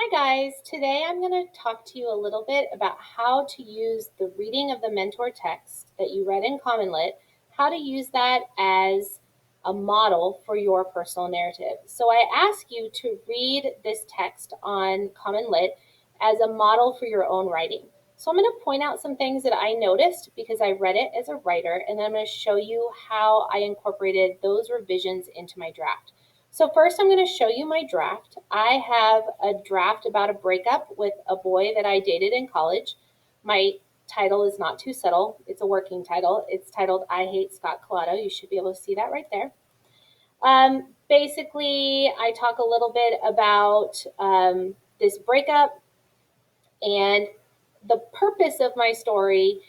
Hi guys, today I'm going to talk to you a little bit about how to use the reading of the mentor text that you read in Common Lit, how to use that as a model for your personal narrative. So I ask you to read this text on Common Lit as a model for your own writing. So I'm going to point out some things that I noticed because I read it as a writer, and then I'm going to show you how I incorporated those revisions into my draft. So first I'm going to show you my draft. I have a draft about a breakup with a boy that I dated in college. My title is not too subtle. It's a working title. It's titled I Hate Scott Colato. You should be able to see that right there. Basically, I talk a little bit about this breakup, and the purpose of my story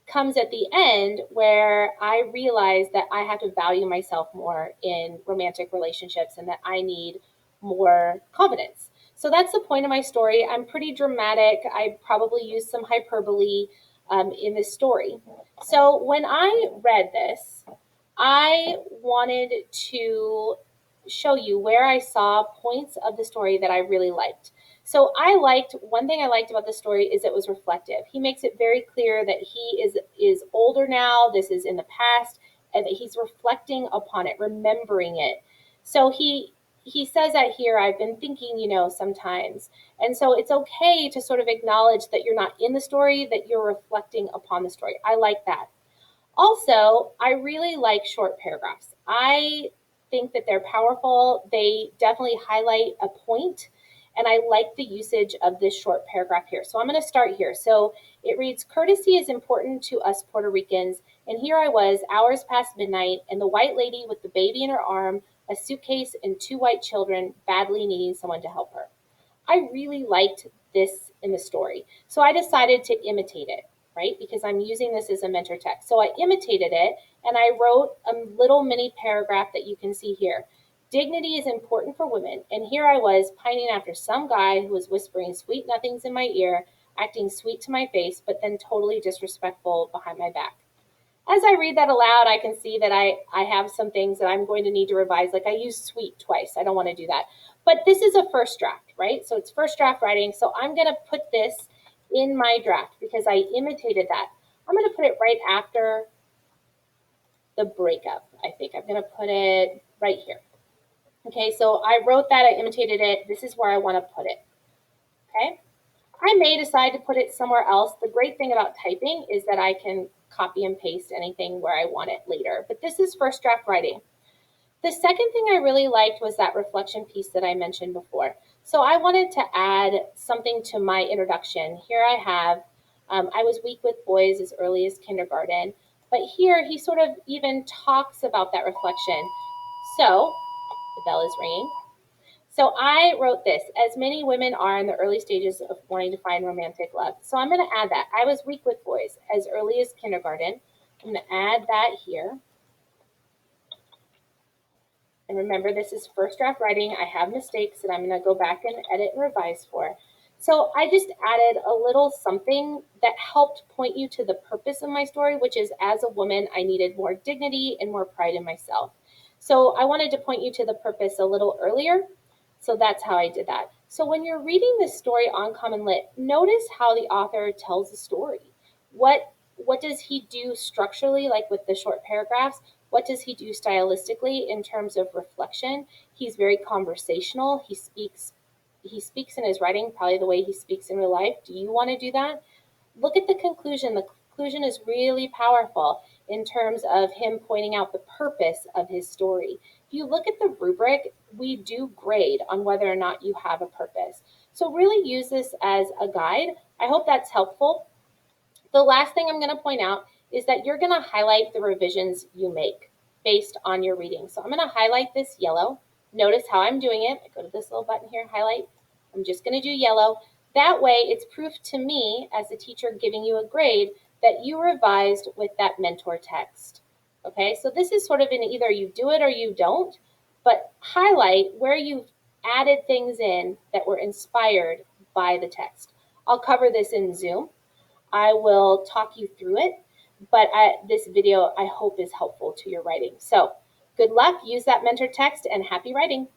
comes at the end where I realize that I have to value myself more in romantic relationships and that I need more confidence. So that's the point of my story. I'm pretty dramatic. I probably use some hyperbole in this story. So when I read this, I wanted to show you where I saw points of the story that I really liked. So one thing I liked about the story is it was reflective. He makes it very clear that he is older now, this is in the past, and that he's reflecting upon it, remembering it. So he says that here, I've been thinking, sometimes. And so it's okay to sort of acknowledge that you're not in the story, that you're reflecting upon the story. I like that. Also, I really like short paragraphs. I think that they're powerful. They definitely highlight a point, and I like the usage of this short paragraph here. So I'm going to start here. So it reads, courtesy is important to us Puerto Ricans, and here I was, hours past midnight, and the white lady with the baby in her arm, a suitcase, and two white children badly needing someone to help her. I really liked this in the story. So I decided to imitate it, right? Because I'm using this as a mentor text. So I imitated it and I wrote a little mini paragraph that you can see here. Dignity is important for women. And here I was pining after some guy who was whispering sweet nothings in my ear, acting sweet to my face, but then totally disrespectful behind my back. As I read that aloud, I can see that I have some things that I'm going to need to revise. Like I used sweet twice. I don't want to do that. But this is a first draft, right? So it's first draft writing. So I'm going to put this in my draft because I imitated that. I'm going to put it right after the breakup, I think. I'm going to put it right here. Okay, so I wrote that, I imitated it. This is where I want to put it. Okay. I may decide to put it somewhere else. The great thing about typing is that I can copy and paste anything where I want it later. But this is first draft writing. The second thing I really liked was that reflection piece that I mentioned before. So I wanted to add something to my introduction. Here I have, I was weak with boys as early as kindergarten. But here he sort of even talks about that reflection. So the bell is ringing. So I wrote this, as many women are in the early stages of wanting to find romantic love. So I'm going to add that. I was weak with boys as early as kindergarten. I'm going to add that here. And remember, this is first draft writing. I have mistakes that I'm going to go back and edit and revise for. So I just added a little something that helped point you to the purpose of my story, which is as a woman, I needed more dignity and more pride in myself. So I wanted to point you to the purpose a little earlier. So that's how I did that. So when you're reading this story on Common Lit, notice how the author tells the story. What does he do structurally, like with the short paragraphs? What does he do stylistically in terms of reflection? He's very conversational. He speaks in his writing probably the way he speaks in real life. Do you want to do that? Look at the conclusion. The conclusion is really powerful in terms of him pointing out the purpose of his story. If you look at the rubric, we do grade on whether or not you have a purpose. So really use this as a guide. I hope that's helpful. The last thing I'm going to point out is that you're going to highlight the revisions you make based on your reading. So I'm going to highlight this yellow. Notice how I'm doing it. I go to this little button here, highlight. I'm just going to do yellow. That way, it's proof to me as a teacher giving you a grade that you revised with that mentor text. Okay, so this is sort of in either you do it or you don't, but highlight where you've added things in that were inspired by the text. I'll cover this in Zoom. I will talk you through it, but this video I hope is helpful to your writing. So good luck, use that mentor text, and happy writing.